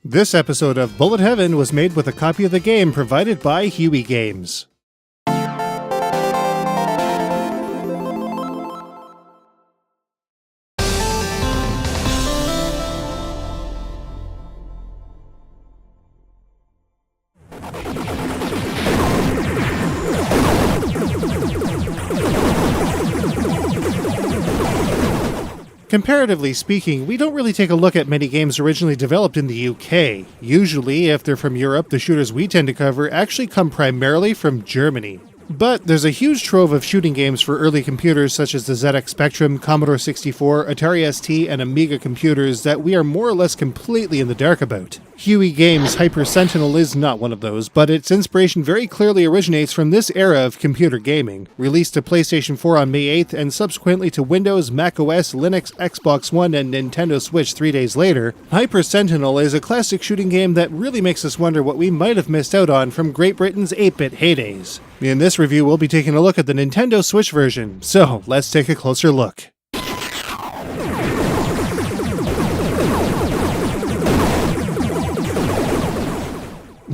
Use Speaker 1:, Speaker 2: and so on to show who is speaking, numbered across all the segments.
Speaker 1: This episode of Bullet Heaven was made with a copy of the game provided by Huey Games. Comparatively speaking, we don't really take a look at many games originally developed in the UK. Usually, if they're from Europe, the shooters we tend to cover actually come primarily from Germany. But there's a huge trove of shooting games for early computers such as the ZX Spectrum, Commodore 64, Atari ST, and Amiga computers that we are more or less completely in the dark about. Huey Games' Hyper Sentinel is not one of those, but its inspiration very clearly originates from this era of computer gaming. Released to PlayStation 4 on May 8th and subsequently to Windows, Mac OS, Linux, Xbox One, and Nintendo Switch 3 days later, Hyper Sentinel is a classic shooting game that really makes us wonder what we might have missed out on from Great Britain's 8-bit heydays. In this review, we'll be taking a look at the Nintendo Switch version, so let's take a closer look.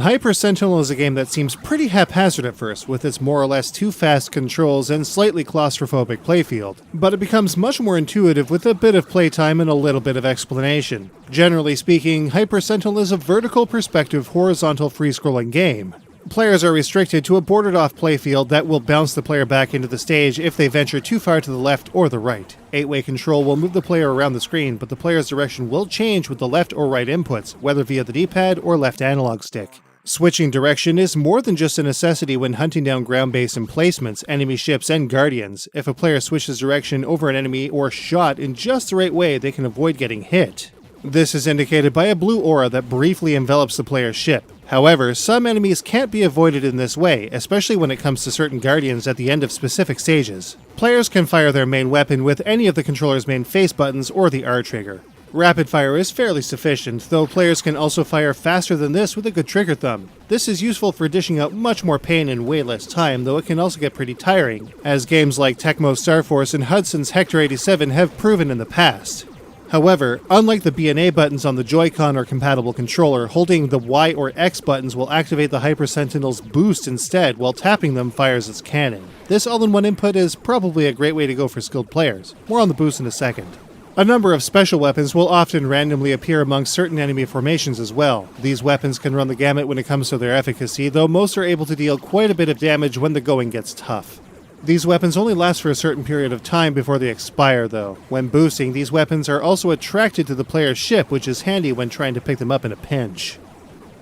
Speaker 1: Hyper Sentinel is a game that seems pretty haphazard at first, with its more or less too fast controls and slightly claustrophobic playfield, but it becomes much more intuitive with a bit of playtime and a little bit of explanation. Generally speaking, Hyper Sentinel is a vertical perspective horizontal free-scrolling game. Players are restricted to a boarded-off playfield that will bounce the player back into the stage if they venture too far to the left or the right. 8-way control will move the player around the screen, but the player's direction will change with the left or right inputs, whether via the D-pad or left analog stick. Switching direction is more than just a necessity when hunting down ground-based emplacements, enemy ships, and guardians. If a player switches direction over an enemy or shot in just the right way, they can avoid getting hit. This is indicated by a blue aura that briefly envelops the player's ship. However, some enemies can't be avoided in this way, especially when it comes to certain guardians at the end of specific stages. Players can fire their main weapon with any of the controller's main face buttons or the R trigger. Rapid fire is fairly sufficient, though players can also fire faster than this with a good trigger thumb. This is useful for dishing out much more pain in way less time, though it can also get pretty tiring, as games like Tecmo Star Force and Hudson's Hector 87 have proven in the past. However, unlike the B and A buttons on the Joy-Con or compatible controller, holding the Y or X buttons will activate the Hyper Sentinel's boost instead, while tapping them fires its cannon. This all-in-one input is probably a great way to go for skilled players. More on the boost in a second. A number of special weapons will often randomly appear amongst certain enemy formations as well. These weapons can run the gamut when it comes to their efficacy, though most are able to deal quite a bit of damage when the going gets tough. These weapons only last for a certain period of time before they expire, though. When boosting, these weapons are also attracted to the player's ship, which is handy when trying to pick them up in a pinch.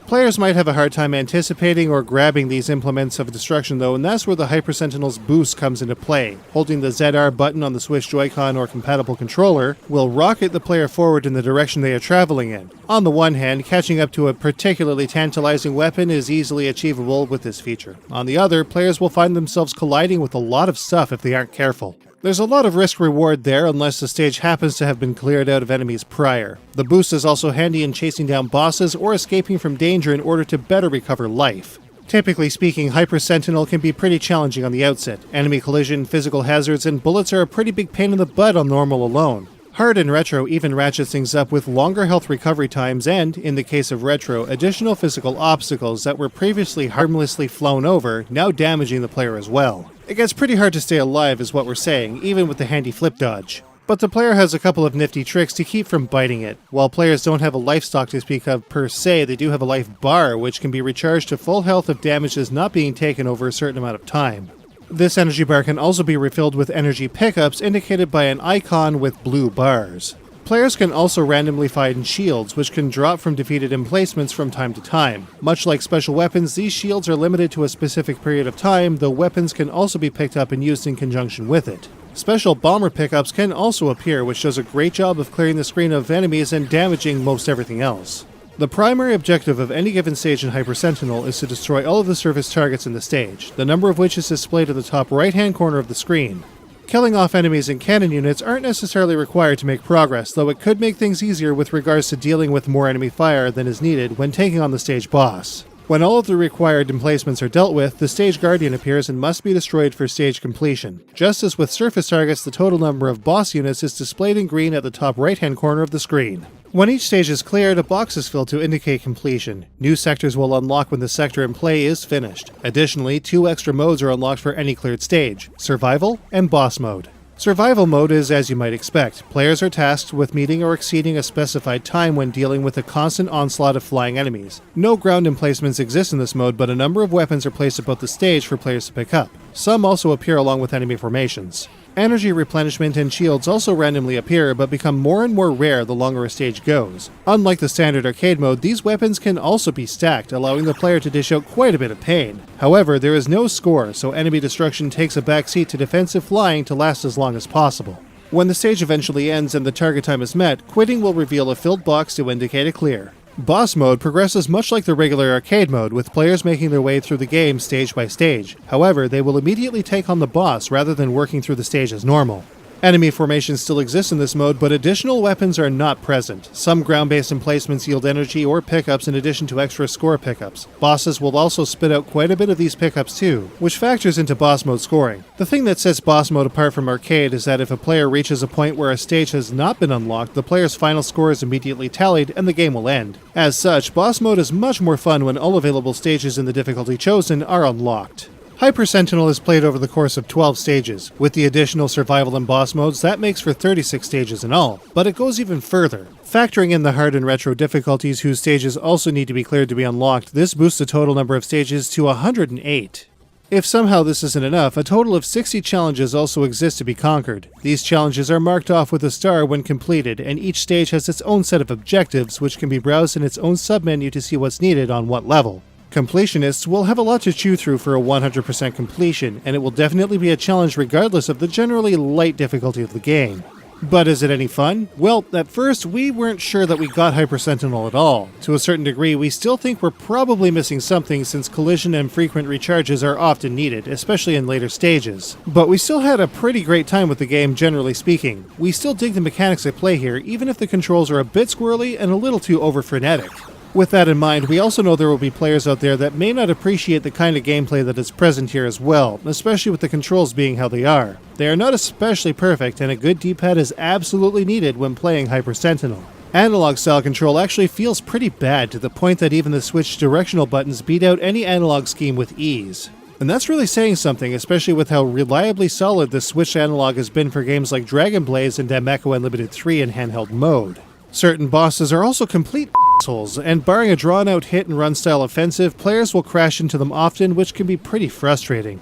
Speaker 1: Players might have a hard time anticipating or grabbing these implements of destruction though, and that's where the Hyper Sentinel's boost comes into play. Holding the ZR button on the Switch Joy-Con or compatible controller will rocket the player forward in the direction they are traveling in. On the one hand, catching up to a particularly tantalizing weapon is easily achievable with this feature. On the other, players will find themselves colliding with a lot of stuff if they aren't careful. There's a lot of risk-reward there unless the stage happens to have been cleared out of enemies prior. The boost is also handy in chasing down bosses or escaping from danger in order to better recover life. Typically speaking, Hyper Sentinel can be pretty challenging on the outset. Enemy collision, physical hazards, and bullets are a pretty big pain in the butt on normal alone. Hard and Retro even ratchets things up with longer health recovery times and, in the case of Retro, additional physical obstacles that were previously harmlessly flown over, now damaging the player as well. It gets pretty hard to stay alive is what we're saying, even with the handy flip dodge. But the player has a couple of nifty tricks to keep from biting it. While players don't have a life stock to speak of per se, they do have a life bar, which can be recharged to full health if damage is not being taken over a certain amount of time. This energy bar can also be refilled with energy pickups indicated by an icon with blue bars. Players can also randomly find shields, which can drop from defeated emplacements from time to time. Much like special weapons, these shields are limited to a specific period of time, though weapons can also be picked up and used in conjunction with it. Special bomber pickups can also appear, which does a great job of clearing the screen of enemies and damaging most everything else. The primary objective of any given stage in Hyper Sentinel is to destroy all of the surface targets in the stage, the number of which is displayed at the top right-hand corner of the screen. Killing off enemies and cannon units aren't necessarily required to make progress, though it could make things easier with regards to dealing with more enemy fire than is needed when taking on the stage boss. When all of the required emplacements are dealt with, the stage guardian appears and must be destroyed for stage completion. Just as with surface targets, the total number of boss units is displayed in green at the top right-hand corner of the screen. When each stage is cleared, a box is filled to indicate completion. New sectors will unlock when the sector in play is finished. Additionally, 2 extra modes are unlocked for any cleared stage: Survival and Boss Mode. Survival mode is as you might expect. Players are tasked with meeting or exceeding a specified time when dealing with a constant onslaught of flying enemies. No ground emplacements exist in this mode, but a number of weapons are placed about the stage for players to pick up. Some also appear along with enemy formations. Energy replenishment and shields also randomly appear, but become more and more rare the longer a stage goes. Unlike the standard arcade mode, these weapons can also be stacked, allowing the player to dish out quite a bit of pain. However, there is no score, so enemy destruction takes a backseat to defensive flying to last as long as possible. When the stage eventually ends and the target time is met, quitting will reveal a filled box to indicate a clear. Boss mode progresses much like the regular arcade mode, with players making their way through the game stage by stage. However, they will immediately take on the boss rather than working through the stage as normal. Enemy formations still exist in this mode, but additional weapons are not present. Some ground-based emplacements yield energy or pickups in addition to extra score pickups. Bosses will also spit out quite a bit of these pickups too, which factors into boss mode scoring. The thing that sets boss mode apart from arcade is that if a player reaches a point where a stage has not been unlocked, the player's final score is immediately tallied and the game will end. As such, boss mode is much more fun when all available stages in the difficulty chosen are unlocked. Hyper Sentinel is played over the course of 12 stages. With the additional survival and boss modes, that makes for 36 stages in all, but it goes even further. Factoring in the hard and retro difficulties whose stages also need to be cleared to be unlocked, this boosts the total number of stages to 108. If somehow this isn't enough, a total of 60 challenges also exist to be conquered. These challenges are marked off with a star when completed, and each stage has its own set of objectives, which can be browsed in its own submenu to see what's needed on what level. Completionists will have a lot to chew through for a 100% completion, and it will definitely be a challenge regardless of the generally light difficulty of the game. But is it any fun? Well, at first we weren't sure that we got Hyper Sentinel at all. To a certain degree, we still think we're probably missing something since collision and frequent recharges are often needed, especially in later stages. But we still had a pretty great time with the game, generally speaking. We still dig the mechanics at play here, even if the controls are a bit squirrely and a little too over-frenetic. With that in mind, we also know there will be players out there that may not appreciate the kind of gameplay that is present here as well, especially with the controls being how they are. They are not especially perfect, and a good D-pad is absolutely needed when playing Hyper Sentinel. Analog-style control actually feels pretty bad, to the point that even the Switch directional buttons beat out any analog scheme with ease. And that's really saying something, especially with how reliably solid the Switch analog has been for games like Dragon Blaze and Dameco Unlimited 3 in handheld mode. Certain bosses are also complete assholes, and barring a drawn-out hit-and-run style offensive, players will crash into them often, which can be pretty frustrating.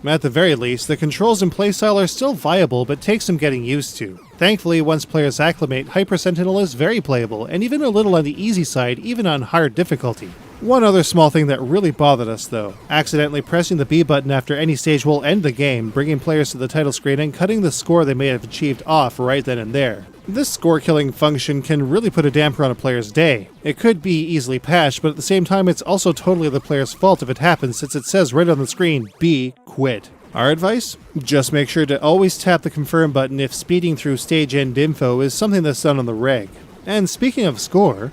Speaker 1: At the very least, the controls and playstyle are still viable, but take some getting used to. Thankfully, once players acclimate, Hyper Sentinel is very playable, and even a little on the easy side, even on hard difficulty. One other small thing that really bothered us though: accidentally pressing the B button after any stage will end the game, bringing players to the title screen and cutting the score they may have achieved off right then and there. This score-killing function can really put a damper on a player's day. It could be easily patched, but at the same time it's also totally the player's fault if it happens, since it says right on the screen, B, quit. Our advice? Just make sure to always tap the confirm button if speeding through stage end info is something that's done on the reg. And speaking of score,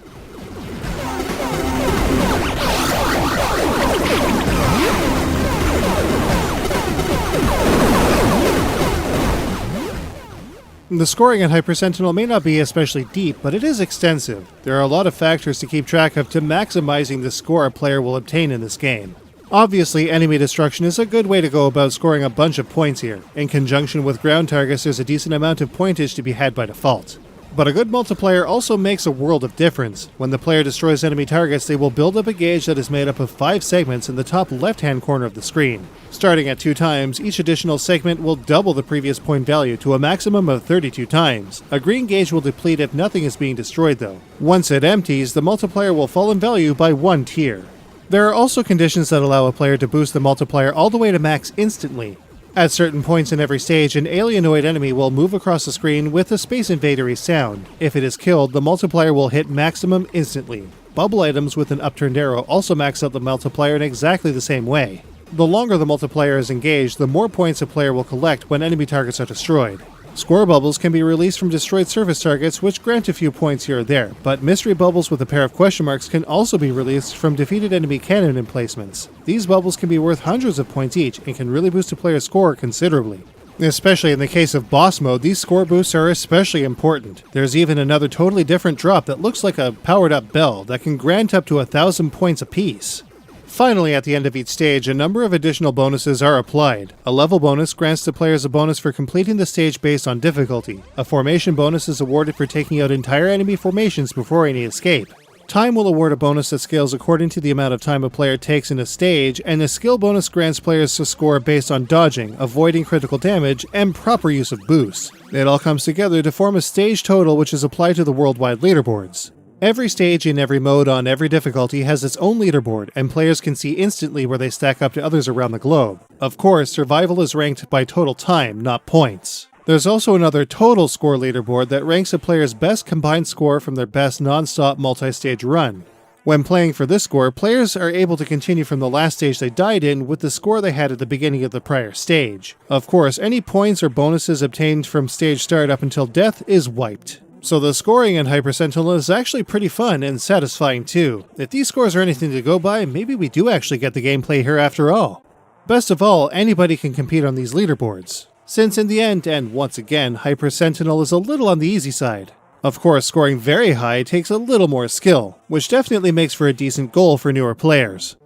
Speaker 1: the scoring in Hyper Sentinel may not be especially deep, but it is extensive. There are a lot of factors to keep track of to maximizing the score a player will obtain in this game. Obviously, enemy destruction is a good way to go about scoring a bunch of points here. In conjunction with ground targets, there's a decent amount of pointage to be had by default. But a good multiplayer also makes a world of difference. When the player destroys enemy targets, they will build up a gauge that is made up of 5 segments in the top left-hand corner of the screen. Starting at 2 times, each additional segment will double the previous point value to a maximum of 32 times. A green gauge will deplete if nothing is being destroyed though. Once it empties, the multiplier will fall in value by 1 tier. There are also conditions that allow a player to boost the multiplier all the way to max instantly. At certain points in every stage, an alienoid enemy will move across the screen with a Space Invader-y sound. If it is killed, the multiplier will hit maximum instantly. Bubble items with an upturned arrow also max out the multiplier in exactly the same way. The longer the multiplier is engaged, the more points a player will collect when enemy targets are destroyed. Score bubbles can be released from destroyed surface targets, which grant a few points here or there, but mystery bubbles with a pair of question marks can also be released from defeated enemy cannon emplacements. These bubbles can be worth hundreds of points each and can really boost a player's score considerably. Especially in the case of boss mode, these score boosts are especially important. There's even another totally different drop that looks like a powered-up bell that can grant up to 1,000 points apiece. Finally, at the end of each stage, a number of additional bonuses are applied. A level bonus grants the players a bonus for completing the stage based on difficulty. A formation bonus is awarded for taking out entire enemy formations before any escape. Time will award a bonus that scales according to the amount of time a player takes in a stage, and a skill bonus grants players a score based on dodging, avoiding critical damage, and proper use of boosts. It all comes together to form a stage total which is applied to the worldwide leaderboards. Every stage in every mode on every difficulty has its own leaderboard, and players can see instantly where they stack up to others around the globe. Of course, survival is ranked by total time, not points. There's also another total score leaderboard that ranks a player's best combined score from their best non-stop multi-stage run. When playing for this score, players are able to continue from the last stage they died in with the score they had at the beginning of the prior stage. Of course, any points or bonuses obtained from stage start up until death is wiped. So the scoring in Hyper Sentinel is actually pretty fun and satisfying too. If these scores are anything to go by, maybe we do actually get the gameplay here after all. Best of all, anybody can compete on these leaderboards. Since in the end, and once again, Hyper Sentinel is a little on the easy side. Of course, scoring very high takes a little more skill, which definitely makes for a decent goal for newer players.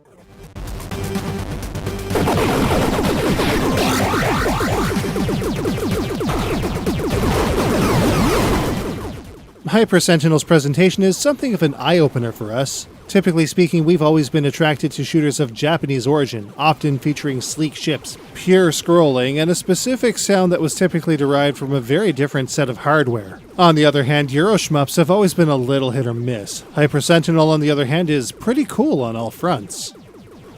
Speaker 1: Hyper Sentinel's presentation is something of an eye-opener for us. Typically speaking, we've always been attracted to shooters of Japanese origin, often featuring sleek ships, pure scrolling, and a specific sound that was typically derived from a very different set of hardware. On the other hand, Euro shmups have always been a little hit or miss. Hyper Sentinel, on the other hand, is pretty cool on all fronts.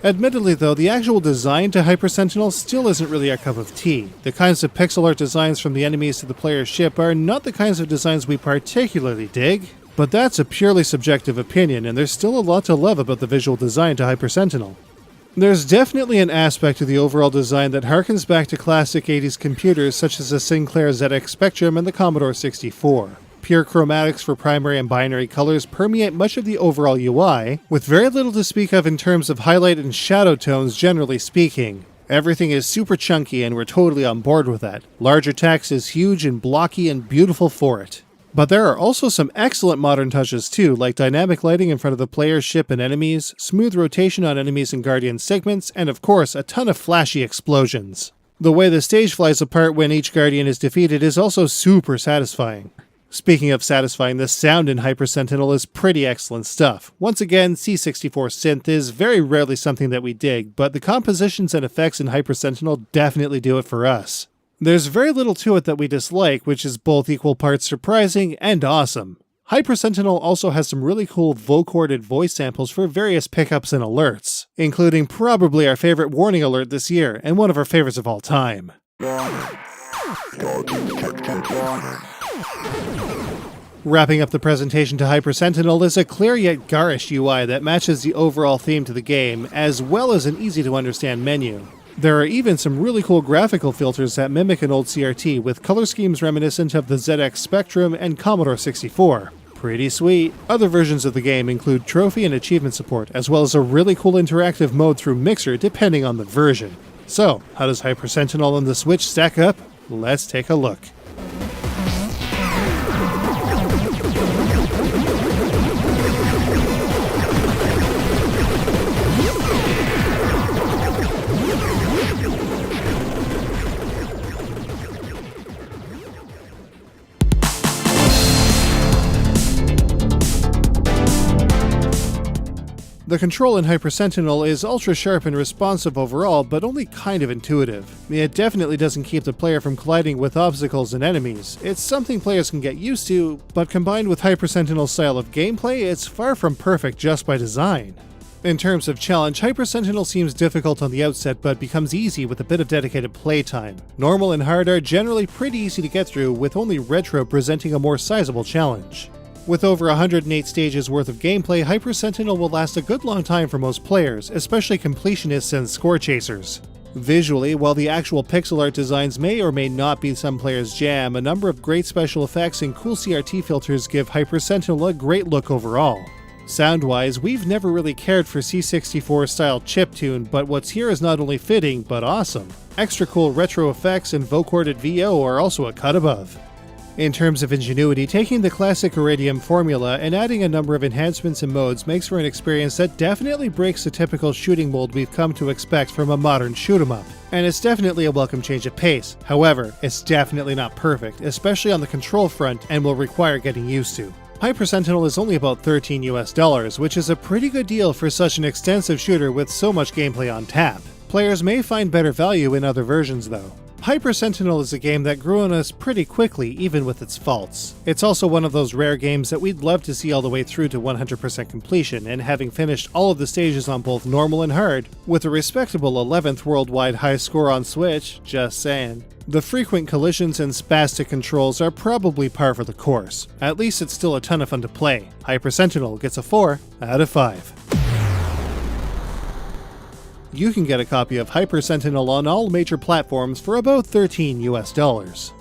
Speaker 1: Admittedly though, the actual design to Hyper Sentinel still isn't really our cup of tea. The kinds of pixel art designs from the enemies to the player's ship are not the kinds of designs we particularly dig. But that's a purely subjective opinion, and there's still a lot to love about the visual design to Hyper Sentinel. There's definitely an aspect to the overall design that harkens back to classic 80s computers such as the Sinclair ZX Spectrum and the Commodore 64. Pure chromatics for primary and binary colors permeate much of the overall UI, with very little to speak of in terms of highlight and shadow tones generally speaking. Everything is super chunky and we're totally on board with that. Larger text is huge and blocky and beautiful for it. But there are also some excellent modern touches too, like dynamic lighting in front of the player's ship and enemies, smooth rotation on enemies and Guardian segments, and of course, a ton of flashy explosions. The way the stage flies apart when each Guardian is defeated is also super satisfying. Speaking of satisfying, the sound in Hyper Sentinel is pretty excellent stuff. Once again, C64 synth is very rarely something that we dig, but the compositions and effects in Hyper Sentinel definitely do it for us. There's very little to it that we dislike, which is both equal parts surprising and awesome. Hyper Sentinel also has some really cool vocorded voice samples for various pickups and alerts, including probably our favorite warning alert this year, and one of our favorites of all time. Wrapping up the presentation to Hyper Sentinel is a clear yet garish UI that matches the overall theme to the game, as well as an easy-to-understand menu. There are even some really cool graphical filters that mimic an old CRT with color schemes reminiscent of the ZX Spectrum and Commodore 64. Pretty sweet. Other versions of the game include trophy and achievement support, as well as a really cool interactive mode through Mixer depending on the version. So, how does Hyper Sentinel on the Switch stack up? Let's take a look. The control in Hyper Sentinel is ultra sharp and responsive overall, but only kind of intuitive. It definitely doesn't keep the player from colliding with obstacles and enemies. It's something players can get used to, but combined with Hyper Sentinel's style of gameplay, it's far from perfect just by design. In terms of challenge, Hyper Sentinel seems difficult on the outset, but becomes easy with a bit of dedicated playtime. Normal and hard are generally pretty easy to get through, with only Retro presenting a more sizable challenge. With over 108 stages worth of gameplay, Hyper Sentinel will last a good long time for most players, especially completionists and score chasers. Visually, while the actual pixel art designs may or may not be some players' jam, a number of great special effects and cool CRT filters give Hyper Sentinel a great look overall. Sound-wise, we've never really cared for C64-style chiptune, but what's here is not only fitting, but awesome. Extra cool retro effects and vocorded VO are also a cut above. In terms of ingenuity, taking the classic Uridium formula and adding a number of enhancements and modes makes for an experience that definitely breaks the typical shooting mold we've come to expect from a modern shoot-'em-up. And it's definitely a welcome change of pace. However, it's definitely not perfect, especially on the control front, and will require getting used to. Hyper Sentinel is only about $13 US, which is a pretty good deal for such an extensive shooter with so much gameplay on tap. Players may find better value in other versions though. Hyper Sentinel is a game that grew on us pretty quickly, even with its faults. It's also one of those rare games that we'd love to see all the way through to 100% completion, and having finished all of the stages on both normal and hard, with a respectable 11th worldwide high score on Switch, just saying. The frequent collisions and spastic controls are probably par for the course. At least it's still a ton of fun to play. Hyper Sentinel gets a 4 out of 5. You can get a copy of Hyper Sentinel on all major platforms for about $13 US.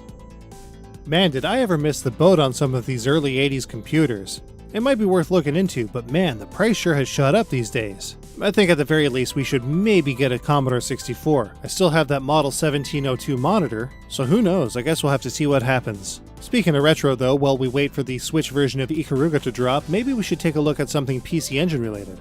Speaker 1: Man, did I ever miss the boat on some of these early 80s computers. It might be worth looking into, but man, the price sure has shot up these days. I think at the very least we should maybe get a Commodore 64. I still have that Model 1702 monitor, so who knows, I guess we'll have to see what happens. Speaking of retro though, while we wait for the Switch version of Ikaruga to drop, maybe we should take a look at something PC Engine related.